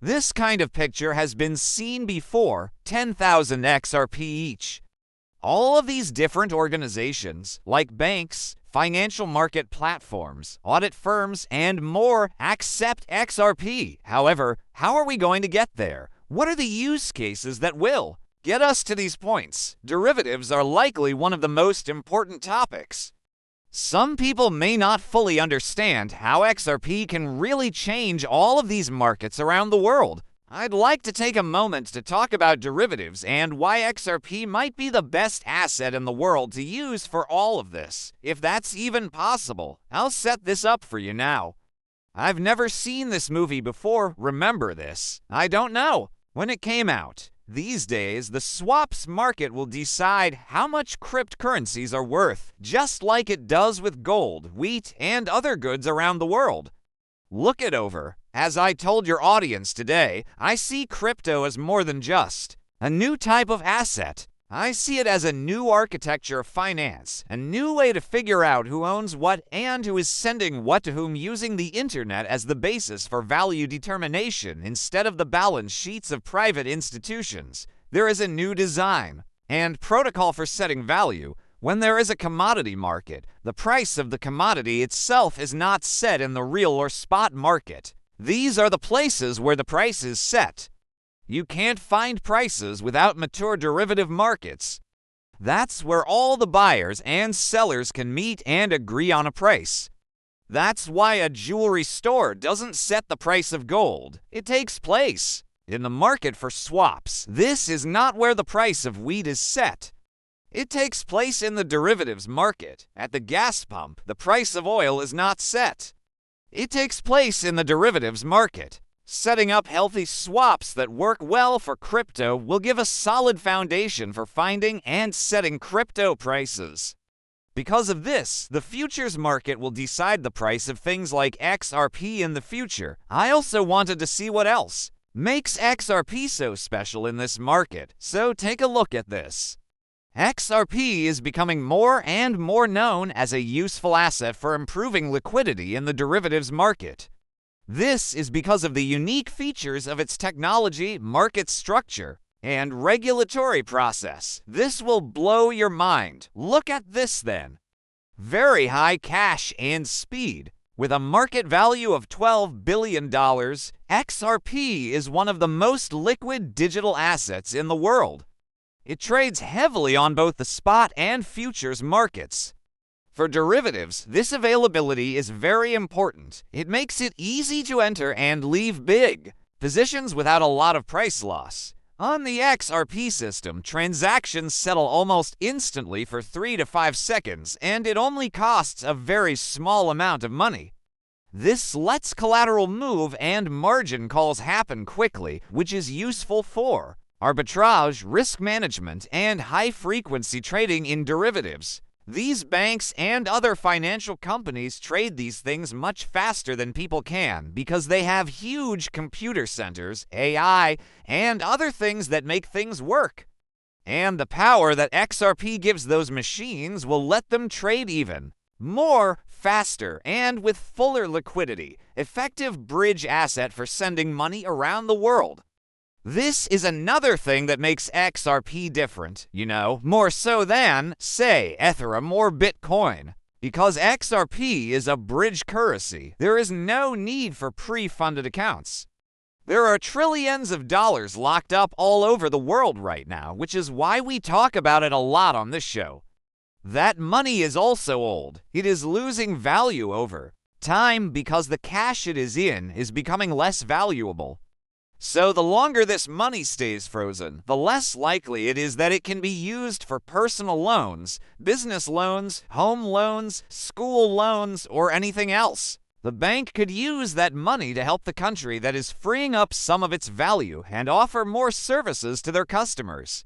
This kind of picture has been seen before, 10,000 XRP each. All of these different organizations, like banks, financial market platforms, audit firms, and more, accept XRP. However, how are we going to get there? What are the use cases that will get us to these points? Derivatives are likely one of the most important topics. Some people may not fully understand how XRP can really change all of these markets around the world. I'd like to take a moment to talk about derivatives and why XRP might be the best asset in the world to use for all of this, if that's even possible. I'll set this up for you now. I've never seen this movie before, remember this. I don't know when it came out. These days, the swaps market will decide how much cryptocurrencies are worth, just like it does with gold, wheat, and other goods around the world. Look it over. As I told your audience today, I see crypto as more than just a new type of asset. I see it as a new architecture of finance, a new way to figure out who owns what and who is sending what to whom using the internet as the basis for value determination instead of the balance sheets of private institutions. There is a new design and protocol for setting value. When there is a commodity market, the price of the commodity itself is not set in the real or spot market. These are the places where the price is set. You can't find prices without mature derivative markets. That's where all the buyers and sellers can meet and agree on a price. That's why a jewelry store doesn't set the price of gold. It takes place in the market for swaps. This is not where the price of wheat is set. It takes place in the derivatives market. At the gas pump, the price of oil is not set. It takes place in the derivatives market. Setting up healthy swaps that work well for crypto will give a solid foundation for finding and setting crypto prices. Because of this, the futures market will decide the price of things like XRP in the future. I also wanted to see what else makes XRP so special in this market, so take a look at this. XRP is becoming more and more known as a useful asset for improving liquidity in the derivatives market. This is because of the unique features of its technology, market structure, and regulatory process. This will blow your mind. Look at this then. Very high cash and speed. With a market value of $12 billion, XRP is one of the most liquid digital assets in the world. It trades heavily on both the spot and futures markets. For derivatives, this availability is very important. It makes it easy to enter and leave big positions without a lot of price loss. On the XRP system, transactions settle almost instantly for 3 to 5 seconds, and it only costs a very small amount of money. This lets collateral move and margin calls happen quickly, which is useful for arbitrage, risk management, and high-frequency trading in derivatives. These banks and other financial companies trade these things much faster than people can because they have huge computer centers, AI, and other things that make things work. And the power that XRP gives those machines will let them trade even more, faster, and with fuller liquidity. Effective bridge asset for sending money around the world. This is another thing that makes XRP different, more so than, say, Ethereum or Bitcoin. Because XRP is a bridge currency, there is no need for pre-funded accounts. There are trillions of dollars locked up all over the world right now, which is why we talk about it a lot on this show. That money is also old. It is losing value over time because the cash it is in is becoming less valuable. So the longer this money stays frozen, the less likely it is that it can be used for personal loans, business loans, home loans, school loans, or anything else. The bank could use that money to help the country that is freeing up some of its value and offer more services to their customers.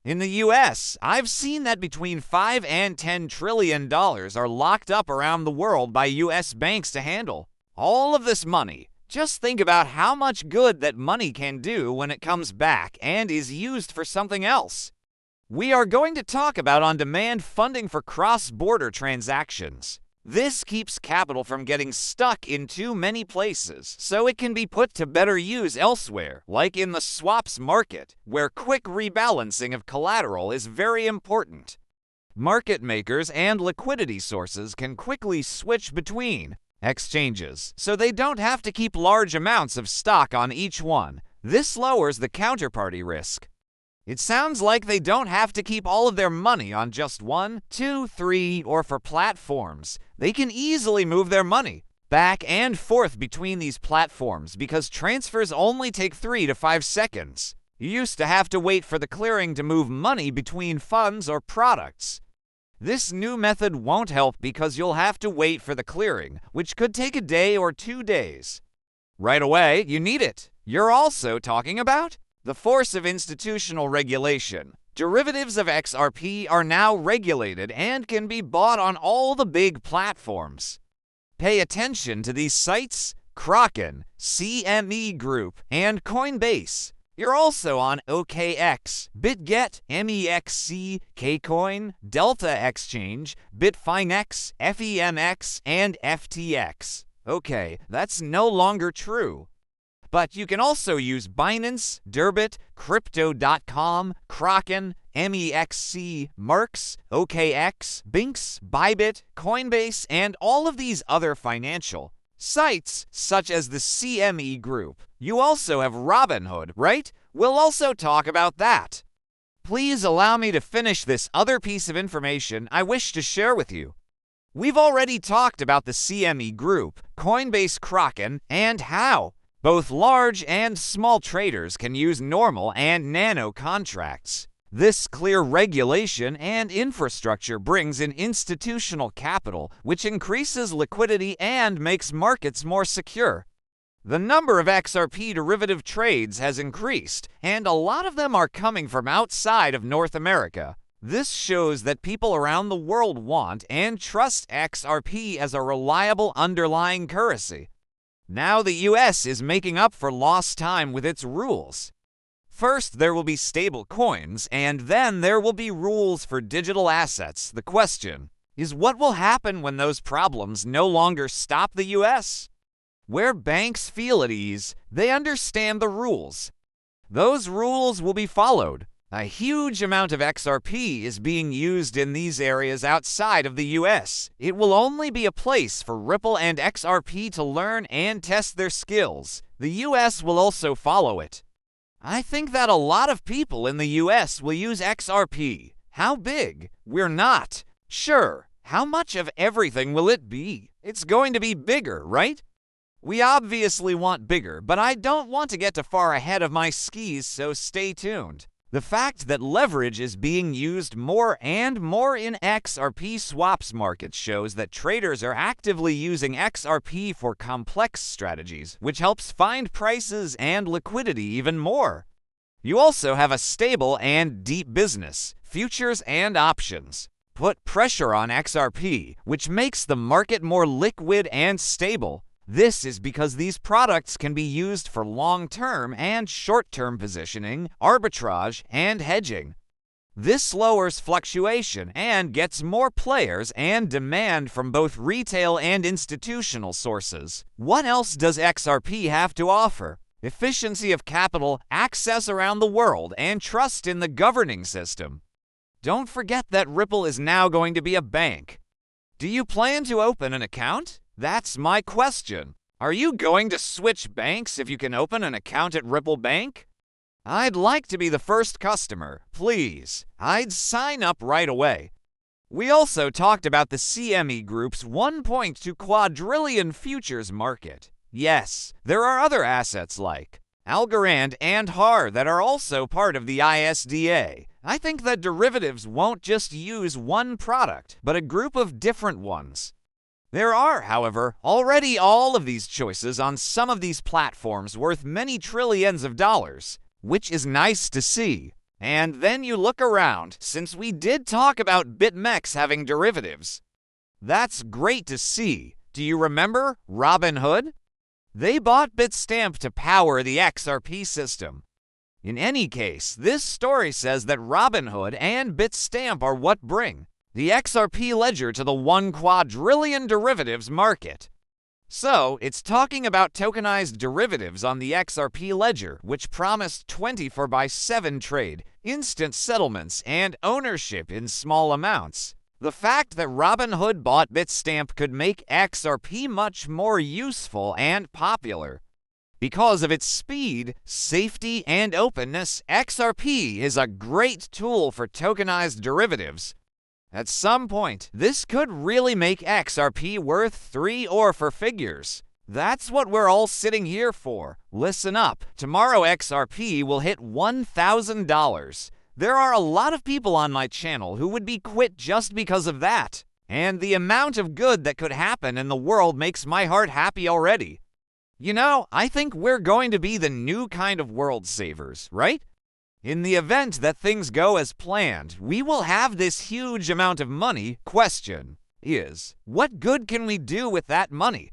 In the US, I've seen that between $5 and $10 trillion are locked up around the world by US banks to handle all of this money. Just think about how much good that money can do when it comes back and is used for something else. We are going to talk about on-demand funding for cross-border transactions. This keeps capital from getting stuck in too many places, so it can be put to better use elsewhere, like in the swaps market, where quick rebalancing of collateral is very important. Market makers and liquidity sources can quickly switch between exchanges, so they don't have to keep large amounts of stock on each one. This lowers the counterparty risk. It sounds like they don't have to keep all of their money on just 1, 2, 3, or for platforms. They can easily move their money back and forth between these platforms because transfers only take 3 to 5 seconds. You used to have to wait for the clearing to move money between funds or products. This new method won't help because you'll have to wait for the clearing, which could take a day or 2 days. Right away, you need it. You're also talking about the force of institutional regulation. Derivatives of XRP are now regulated and can be bought on all the big platforms. Pay attention to these sites: Kraken, CME Group, and Coinbase. You're also on OKX, BitGet, MEXC, Kcoin, Delta Exchange, Bitfinex, FEMX, and FTX. Okay, that's no longer true. But you can also use Binance, Durbit, Crypto.com, Kraken, MEXC, Merx, OKX, Binx, Bybit, Coinbase, and all of these other financial sites, such as the CME Group. You also have Robinhood, right? We'll also talk about that. Please allow me to finish this other piece of information I wish to share with you. We've already talked about the CME Group, Coinbase, Kraken, and how both large and small traders can use normal and nano contracts. This clear regulation and infrastructure brings in institutional capital, which increases liquidity and makes markets more secure. The number of XRP derivative trades has increased, and a lot of them are coming from outside of North America. This shows that people around the world want and trust XRP as a reliable underlying currency. Now the US is making up for lost time with its rules. First, there will be stable coins, and then there will be rules for digital assets. The question is, what will happen when those problems no longer stop the US? Where banks feel at ease, they understand the rules. Those rules will be followed. A huge amount of XRP is being used in these areas outside of the US. It will only be a place for Ripple and XRP to learn and test their skills. The US will also follow it. I think that a lot of people in the US will use XRP. How big? We're not sure. How much of everything will it be? It's going to be bigger, right? We obviously want bigger, but I don't want to get too far ahead of my skis, so stay tuned. The fact that leverage is being used more and more in XRP swaps markets shows that traders are actively using XRP for complex strategies, which helps find prices and liquidity even more. You also have a stable and deep business, futures and options. Put pressure on XRP, which makes the market more liquid and stable. This is because these products can be used for long-term and short-term positioning, arbitrage, and hedging. This lowers fluctuation and gets more players and demand from both retail and institutional sources. What else does XRP have to offer? Efficiency of capital, access around the world, and trust in the governing system. Don't forget that Ripple is now going to be a bank. Do you plan to open an account? That's my question. Are you going to switch banks if you can open an account at Ripple Bank? I'd like to be the first customer, please. I'd sign up right away. We also talked about the CME Group's 1.2 quadrillion futures market. Yes, there are other assets like Algorand and HAR that are also part of the ISDA. I think that derivatives won't just use one product, but a group of different ones. There are, however, already all of these choices on some of these platforms worth many trillions of dollars, which is nice to see. And then you look around, since we did talk about BitMEX having derivatives. That's great to see. Do you remember Robinhood? They bought Bitstamp to power the XRP system. In any case, this story says that Robinhood and Bitstamp are what bring the XRP ledger to the 1 quadrillion derivatives market. So, it's talking about tokenized derivatives on the XRP ledger, which promised 24/7 trade, instant settlements, and ownership in small amounts. The fact that Robinhood bought Bitstamp could make XRP much more useful and popular. Because of its speed, safety, and openness, XRP is a great tool for tokenized derivatives. At some point, this could really make XRP worth 3 or 4 figures. That's what we're all sitting here for. Listen up. Tomorrow XRP will hit $1,000. There are a lot of people on my channel who would be quit just because of that. And the amount of good that could happen in the world makes my heart happy already. You know, I think we're going to be the new kind of world savers, right? In the event that things go as planned, we will have this huge amount of money. Question is, what good can we do with that money?